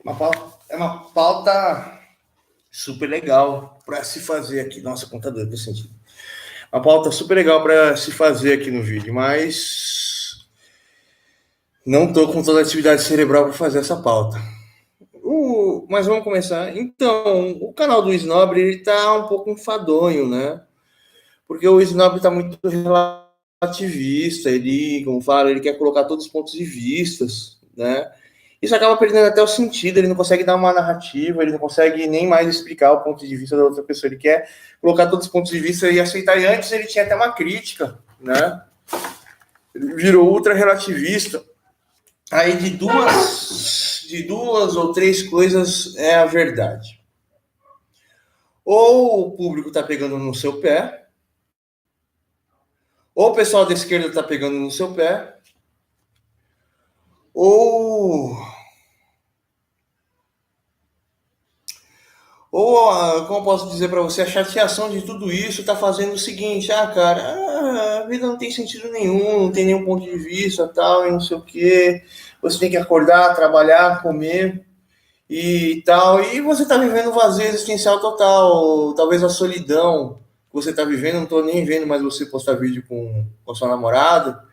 É uma pauta super legal para se fazer aqui. Nossa, contador, que sentido. Uma pauta super legal para se fazer aqui no vídeo, mas não estou com toda a atividade cerebral para fazer essa pauta. Mas vamos começar. Então, o canal do Snobre ele tá um pouco enfadonho, né? Porque o Snobre está muito relativista, ele, como fala, ele quer colocar todos os pontos de vistas, né? Isso acaba perdendo até o sentido, ele não consegue dar uma narrativa, ele não consegue nem mais explicar o ponto de vista da outra pessoa, ele quer colocar todos os pontos de vista e aceitar. E antes ele tinha até uma crítica, né? Ele virou ultra relativista. Aí de duas ou três coisas é a verdade. Ou o público está pegando no seu pé, ou o pessoal da esquerda está pegando no seu pé, ou como eu posso dizer para você, a chateação de tudo isso está fazendo o seguinte: cara, a vida não tem sentido nenhum, não tem nenhum ponto de vista, tal, e não sei o quê. Você tem que acordar, trabalhar, comer e tal, e você está vivendo um vazio existencial total. Talvez a solidão que você está vivendo, não estou nem vendo mais você postar vídeo com a sua namorada,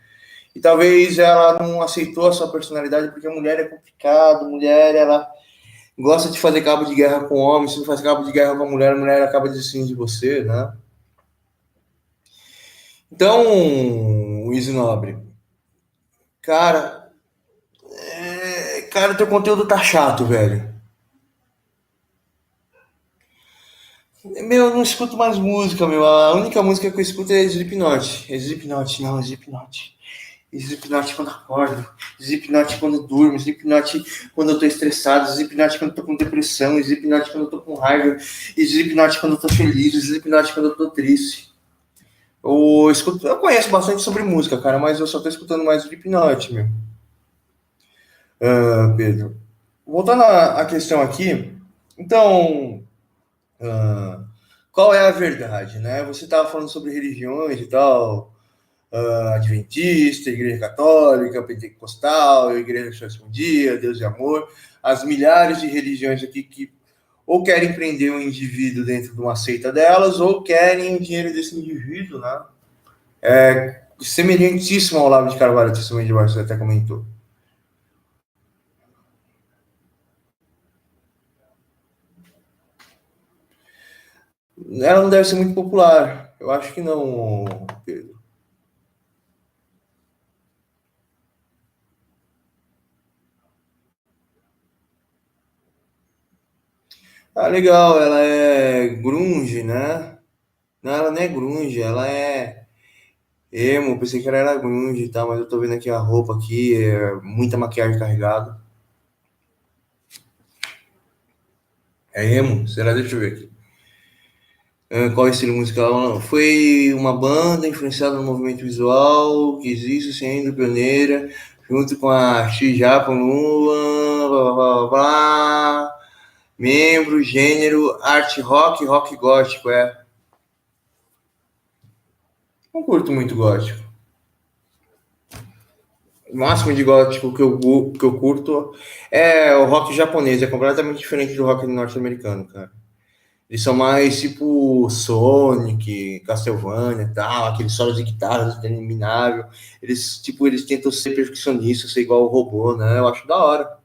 e talvez ela não aceitou a sua personalidade, porque a mulher é complicado, mulher, ela gosta de fazer cabo de guerra com o homem, se não faz cabo de guerra com a mulher acaba desistindo de você, né? Então, Luiz Nobre, cara, cara, teu conteúdo tá chato, velho. Meu, eu não escuto mais música, meu. A única música que eu escuto é Slipknot. Slipknot, não, Slipknot. Slipknot quando acordo, Slipknot quando durmo, Slipknot quando eu tô estressado, Slipknot quando eu tô com depressão, Slipknot quando eu tô com raiva, Slipknot quando eu tô feliz, Slipknot quando eu tô triste. Eu conheço bastante sobre música, cara, mas eu só tô escutando mais Slipknot, meu. Pedro. Voltando à questão aqui, então, ah, qual é a verdade, né? Você estava falando sobre religiões e tal, adventista, igreja católica, pentecostal, igreja do sétimo dia, Deus e amor, as milhares de religiões aqui que ou querem prender um indivíduo dentro de uma seita delas, ou querem o dinheiro desse indivíduo, né? Semelhantíssimo ao Olavo de Carvalho, testemunho de baixo, você até comentou. Ela não deve ser muito popular. Eu acho que não, Pedro. Ah, legal, ela é grunge, né? Não, ela não é grunge, ela é emo. Pensei que ela era grunge e tal, mas eu tô vendo aqui a roupa aqui, muita maquiagem carregada. É emo? Será? Deixa eu ver aqui. Qual é o estilo musical? Foi uma banda influenciada no movimento visual que existe sendo pioneira, junto com a X-Japan, blá, blá, blá, blá. Membro, gênero, art rock, rock gótico, Não curto muito gótico. O máximo de gótico que eu curto é o rock japonês, é completamente diferente do rock norte-americano, cara. Eles são mais tipo Sonic, Castlevania e tal, aqueles solos de guitarra interminável. Eles tentam ser perfeccionistas, ser igual o robô, né? Eu acho da hora.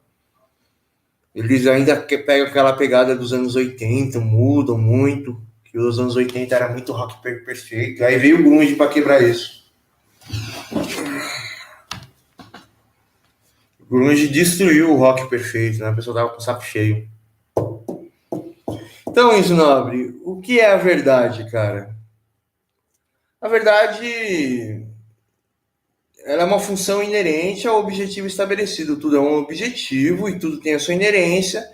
Eles ainda pegam aquela pegada dos anos 80, mudam muito, que os anos 80 era muito rock perfeito. Aí veio o grunge para quebrar isso. O grunge destruiu o rock perfeito, né? A pessoa tava com o saco cheio. Então, Isnobre, o que é a verdade, cara? A verdade, ela é uma função inerente ao objetivo estabelecido. Tudo é um objetivo e tudo tem a sua inerência.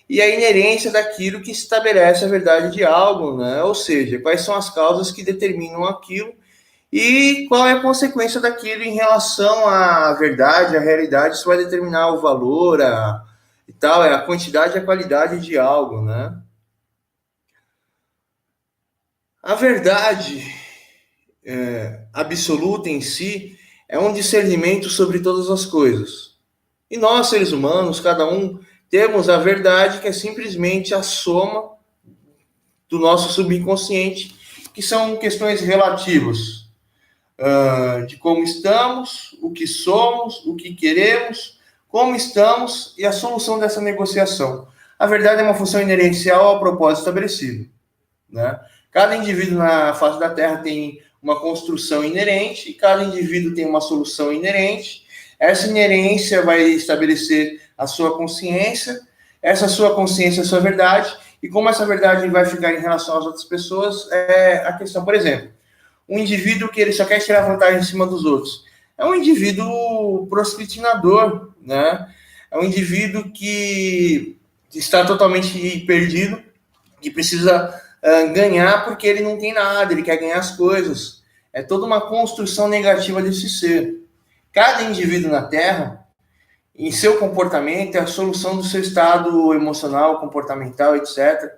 E a inerência daquilo que estabelece a verdade de algo, né? Ou seja, quais são as causas que determinam aquilo e qual é a consequência daquilo em relação à verdade, à realidade. Isso vai determinar o valor e tal, é a quantidade e a qualidade de algo, né? A verdade absoluta em si é um discernimento sobre todas as coisas. E nós, seres humanos, cada um temos a verdade, que é simplesmente a soma do nosso subconsciente, que são questões relativas de como estamos, o que somos, o que queremos, como estamos e a solução dessa negociação. A verdade é uma função inerencial ao propósito estabelecido, né? Cada indivíduo na face da Terra tem uma construção inerente, e cada indivíduo tem uma solução inerente. Essa inerência vai estabelecer a sua consciência, essa sua consciência é a sua verdade, e como essa verdade vai ficar em relação às outras pessoas, é a questão, por exemplo, um indivíduo que ele só quer tirar vantagem em cima dos outros. É um indivíduo proscritinador, né? É um indivíduo que está totalmente perdido, que precisa ganhar porque ele não tem nada, ele quer ganhar as coisas. É toda uma construção negativa desse ser. Cada indivíduo na Terra, em seu comportamento, é a solução do seu estado emocional, comportamental, etc.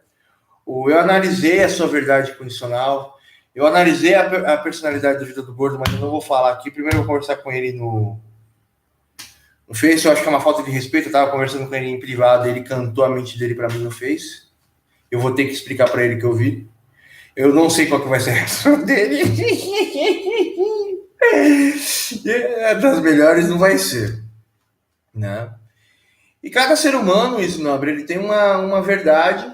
Eu analisei a sua verdade condicional, eu analisei a personalidade da vida do Gordo, mas eu não vou falar aqui. Primeiro eu vou conversar com ele no Face. Eu acho que é uma falta de respeito. Eu estava conversando com ele em privado, ele cantou a mente dele para mim no Face. Eu vou ter que explicar para ele que eu vi. Eu não sei qual que vai ser a reação dele. Das melhores não vai ser, né? E cada ser humano, isso, Nobre, ele tem uma verdade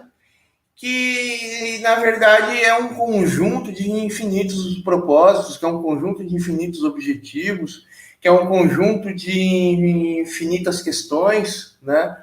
que, na verdade, é um conjunto de infinitos propósitos, que é um conjunto de infinitos objetivos, que é um conjunto de infinitas questões, né?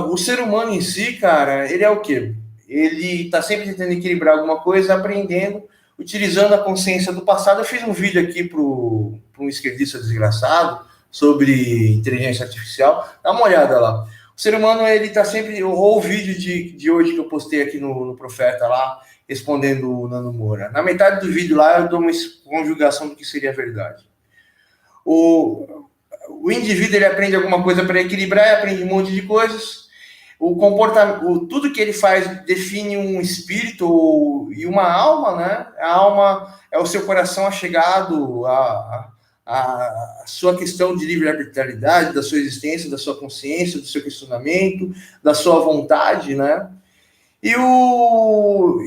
O ser humano em si, cara, ele é o quê? Ele está sempre tentando equilibrar alguma coisa, aprendendo, utilizando a consciência do passado. Eu fiz um vídeo aqui para um esquerdista desgraçado sobre inteligência artificial. Dá uma olhada lá. O ser humano, ele está sempre... Ou o vídeo de hoje que eu postei aqui no Profeta lá, respondendo o Nando Moura. Na metade do vídeo lá, eu dou uma conjugação do que seria a verdade. O indivíduo, ele aprende alguma coisa para equilibrar, aprende um monte de coisas. O comportamento, tudo que ele faz define um espírito e uma alma, né? A alma é o seu coração achegado a sua questão de livre arbitrariedade, da sua existência, da sua consciência, do seu questionamento, da sua vontade, né? E o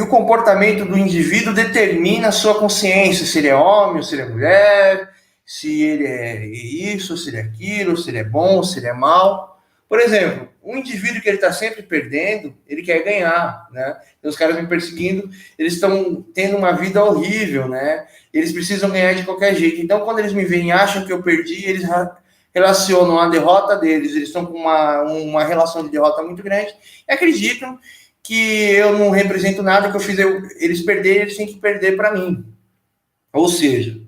comportamento do indivíduo determina a sua consciência, se ele é homem ou se ele é mulher, se ele é isso, se ele é aquilo, se ele é bom, se ele é mal. Por exemplo, um indivíduo que ele está sempre perdendo, ele quer ganhar, né? Tem os caras me perseguindo, eles estão tendo uma vida horrível, né? Eles precisam ganhar de qualquer jeito. Então, quando eles me veem e acham que eu perdi, eles relacionam a derrota deles, eles estão com uma relação de derrota muito grande e acreditam que eu não represento nada, que eu fiz eles perderem, eles têm que perder para mim. Ou seja,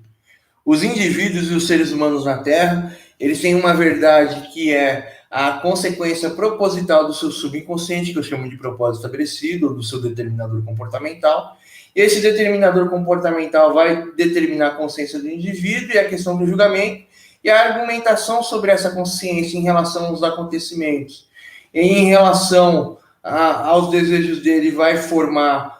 os indivíduos e os seres humanos na Terra, eles têm uma verdade que é a consequência proposital do seu subconsciente, que eu chamo de propósito estabelecido, ou do seu determinador comportamental. E esse determinador comportamental vai determinar a consciência do indivíduo e a questão do julgamento e a argumentação sobre essa consciência em relação aos acontecimentos. E em relação aos desejos dele, vai formar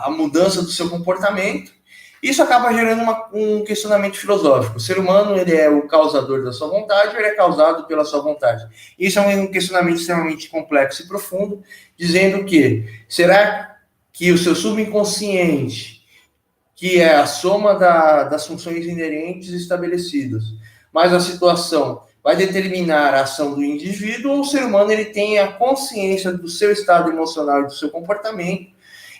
a mudança do seu comportamento. Isso acaba gerando um questionamento filosófico. O ser humano, ele é o causador da sua vontade ou ele é causado pela sua vontade? Isso é um questionamento extremamente complexo e profundo, dizendo que, será que o seu subconsciente, que é a soma das funções inerentes estabelecidas, mas a situação vai determinar a ação do indivíduo, ou o ser humano ele tem a consciência do seu estado emocional e do seu comportamento,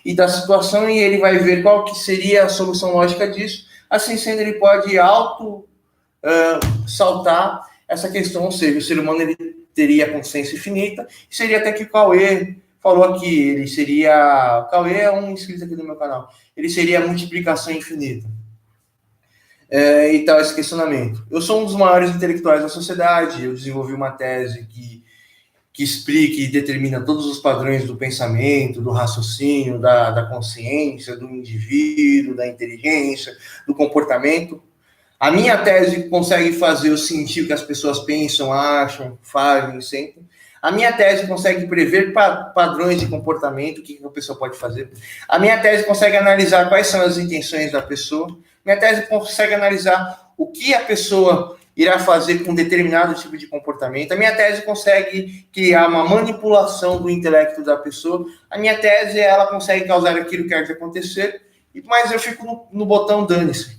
e da situação, e ele vai ver qual que seria a solução lógica disso. Assim sendo, ele pode saltar essa questão, ou seja, o ser humano ele teria consciência infinita, e seria até que o Cauê falou aqui, ele seria... O Cauê é um inscrito aqui do meu canal. Ele seria a multiplicação infinita. E tal, esse questionamento. Eu sou um dos maiores intelectuais da sociedade, eu desenvolvi uma tese que explica e determina todos os padrões do pensamento, do raciocínio, da consciência, do indivíduo, da inteligência, do comportamento. A minha tese consegue fazer eu sentir o que as pessoas pensam, acham, fazem, sentem. A minha tese consegue prever padrões de comportamento, o que a pessoa pode fazer. A minha tese consegue analisar quais são as intenções da pessoa. Minha tese consegue analisar o que a pessoa irá fazer com determinado tipo de comportamento. A minha tese consegue criar uma manipulação do intelecto da pessoa. A minha tese, ela consegue causar aquilo que quer de acontecer, mas eu fico no botão dane-se.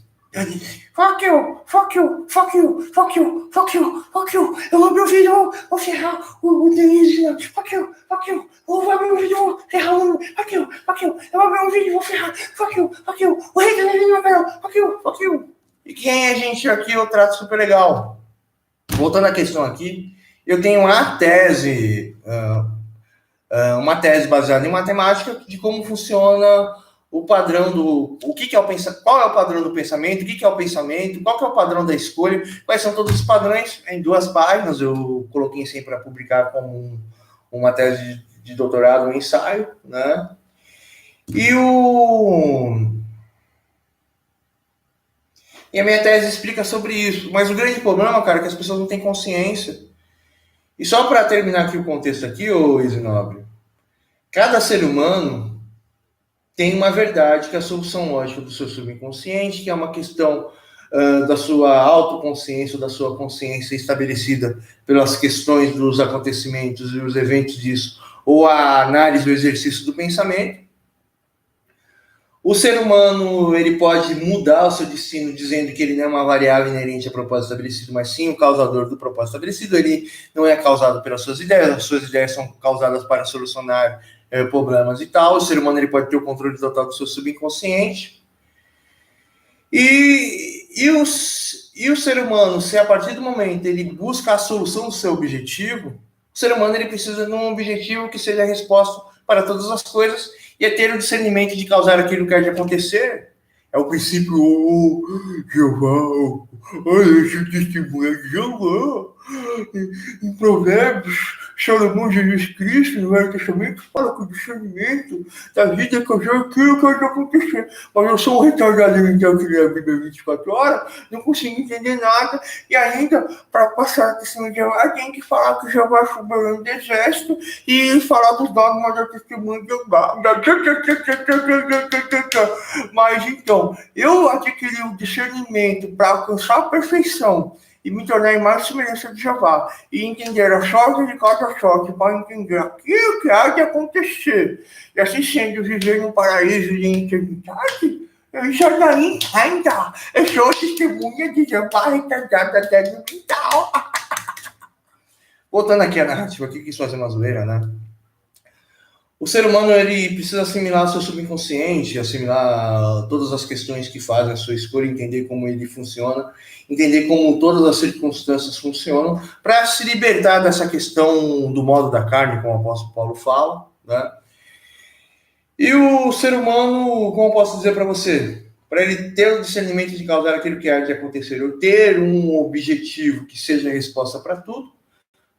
Fuck you, fuck you, fuck you, fuck you, fuck you, fuck you. Eu vou abrir o vídeo, vou ferrar o Denise. Fuck you, fuck you. Eu vou abrir um vídeo, vou ferrar o... Fuck you, fuck you. Eu vou abrir um vídeo, vou ferrar. Fuck you, fuck you. O rei da minha cara. Fuck you, fuck you. E quem é gente aqui eu trato super legal. Voltando à questão aqui, eu tenho uma tese baseada em matemática de como funciona o padrão do... qual é o padrão do pensamento, o que é o pensamento, qual que é o padrão da escolha, quais são todos os padrões. Em 2 páginas, eu coloquei sempre para publicar como uma tese de doutorado, um ensaio, né? E a minha tese explica sobre isso. Mas o grande problema, cara, é que as pessoas não têm consciência. E só para terminar aqui o contexto aqui, ô Isinobre, cada ser humano tem uma verdade, que é a solução lógica do seu subconsciente, que é uma questão da sua autoconsciência, da sua consciência estabelecida pelas questões dos acontecimentos e os eventos disso, ou a análise, o exercício do pensamento. O ser humano, ele pode mudar o seu destino dizendo que ele não é uma variável inerente ao propósito estabelecido, mas sim o causador do propósito estabelecido. Ele não é causado pelas suas ideias, as suas ideias são causadas para solucionar problemas e tal. O ser humano, ele pode ter o controle total do seu subconsciente. E o ser humano, se a partir do momento ele busca a solução do seu objetivo, o ser humano, ele precisa de um objetivo que seja a resposta para todas as coisas, e é ter o discernimento de causar aquilo que quer de acontecer. É o princípio, Jeová, olha esse testemunho de Jeová. Em Provérbios, Salomão Jesus Cristo, no Velho Testamento, fala com o discernimento da vida, causar aquilo que quer de acontecer. Mas eu sou um retardado mental que lê a Bíblia 24 horas, não consigo entender nada, e ainda, para passar o testemunho de Jeová, tem que falar que Jeová é soberano do exército e falar dos dogmas do testemunho de Jeová. Mas então, eu adquiri o discernimento para alcançar a perfeição e me tornar em mais semelhança de Jeová, e entender a sorte de cada sorte, para entender aquilo que há de acontecer, e assim sendo, viver num paraíso de eternidade. Eu já não entendo, eu sou testemunha de Jeová retardada até no mental. Voltando aqui à narrativa, aqui quis fazer uma zoeira, né? O ser humano, ele precisa assimilar o seu subconsciente, assimilar todas as questões que fazem a sua escolha, entender como ele funciona, entender como todas as circunstâncias funcionam, para se libertar dessa questão do modo da carne, como o apóstolo Paulo fala, né? E o ser humano, como eu posso dizer para você? Para ele ter o discernimento de causar aquilo que há de acontecer, ou ter um objetivo que seja a resposta para tudo,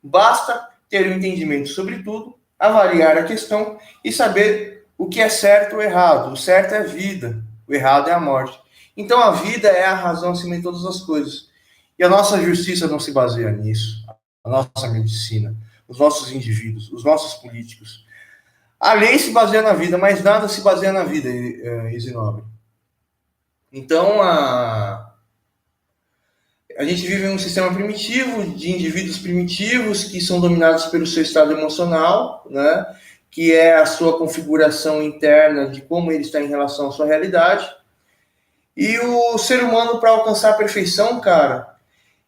basta ter um entendimento sobre tudo, avaliar a questão e saber o que é certo ou errado. O certo é a vida, o errado é a morte. Então a vida é a razão acima de todas as coisas. E a nossa justiça não se baseia nisso. A nossa medicina, os nossos indivíduos, os nossos políticos. A lei se baseia na vida, mas nada se baseia na vida, Isinobre. Então a gente vive em um sistema primitivo, de indivíduos primitivos que são dominados pelo seu estado emocional, né? Que é a sua configuração interna de como ele está em relação à sua realidade. E o ser humano, para alcançar a perfeição, cara,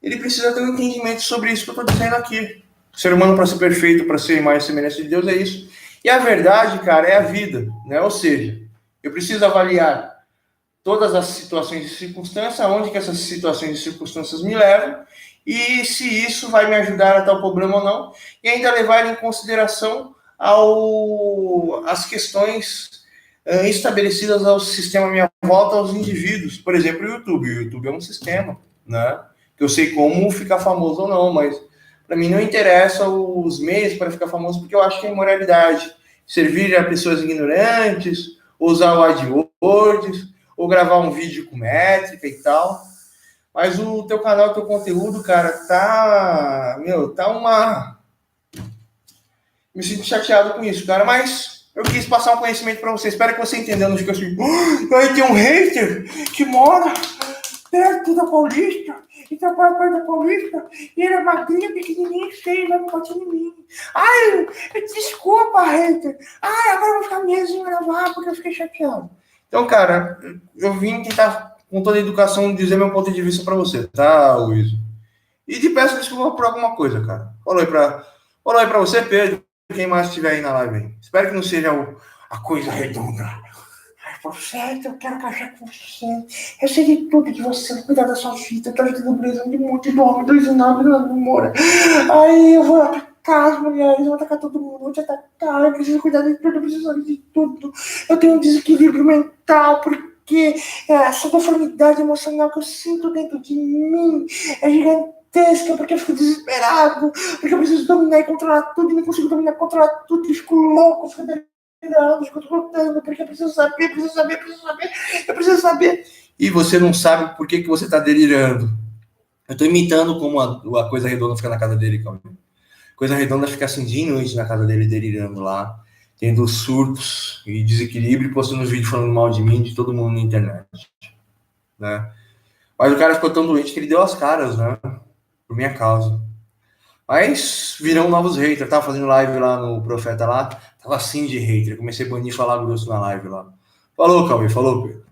ele precisa ter um entendimento sobre isso que eu estou dizendo aqui. O ser humano, para ser perfeito, para ser mais semelhança de Deus, é isso. E a verdade, cara, é a vida, né? Ou seja, eu preciso avaliar todas as situações e circunstâncias, aonde que essas situações e circunstâncias me levam, e se isso vai me ajudar a tal problema ou não, e ainda levar em consideração as questões estabelecidas ao sistema à minha volta, aos indivíduos. Por exemplo, o YouTube. O YouTube é um sistema, né? Que eu sei como ficar famoso ou não, mas para mim não interessa os meios para ficar famoso, porque eu acho que é imoralidade. Servir a pessoas ignorantes, usar o AdWords, ou gravar um vídeo com métrica e tal. Mas o teu canal, o teu conteúdo, cara, tá uma... Me sinto chateado com isso, cara, mas eu quis passar um conhecimento pra você. Espero que você entendeu. Não fique assim, aí tem um hater que mora perto da Paulista, e trabalha perto da Paulista, e ele é magrinho, pequenininho, feio, vai bater em mim. Ai, desculpa, hater. Ai, agora eu vou ficar meses sem gravar porque eu fiquei chateado. Então, cara, eu vim tentar, com toda a educação, dizer meu ponto de vista pra você, tá, Luiz? E te peço desculpa por alguma coisa, cara. Falou aí pra você, Pedro, quem mais estiver aí na live aí. Espero que não seja a coisa redonda. Ai, por certo, eu quero casar com você. Eu sei de tudo de você, cuidar da sua vida. Eu tô ajudando o Brisa de muito nome, 2 não namora. Aí eu vou atacar as mulheres, eu vou atacar todo mundo, vou te atacar. Eu preciso cuidar de tudo, eu preciso saber de tudo. Eu tenho um desequilíbrio mental, porque essa deformidade emocional que eu sinto dentro de mim é gigantesca, porque eu fico desesperado, porque eu preciso dominar e controlar tudo, e não consigo dominar e controlar tudo, e fico louco, fico anos que eu tô lutando, porque eu preciso saber, eu preciso saber. E você não sabe por que você tá delirando. Eu tô imitando como a coisa redonda fica na casa dele, calma. Coisa redonda fica assim de noite na casa dele, delirando lá, tendo surtos e desequilíbrio, postando vídeos falando mal de mim, de todo mundo na internet, né? Mas o cara ficou tão doente que ele deu as caras, né? Por minha causa. Mas virão novos haters. Tava fazendo live lá no Profeta lá, tava assim de hater. Comecei a banir e falar grosso na live lá. Falou, Cauê, falou, Pedro.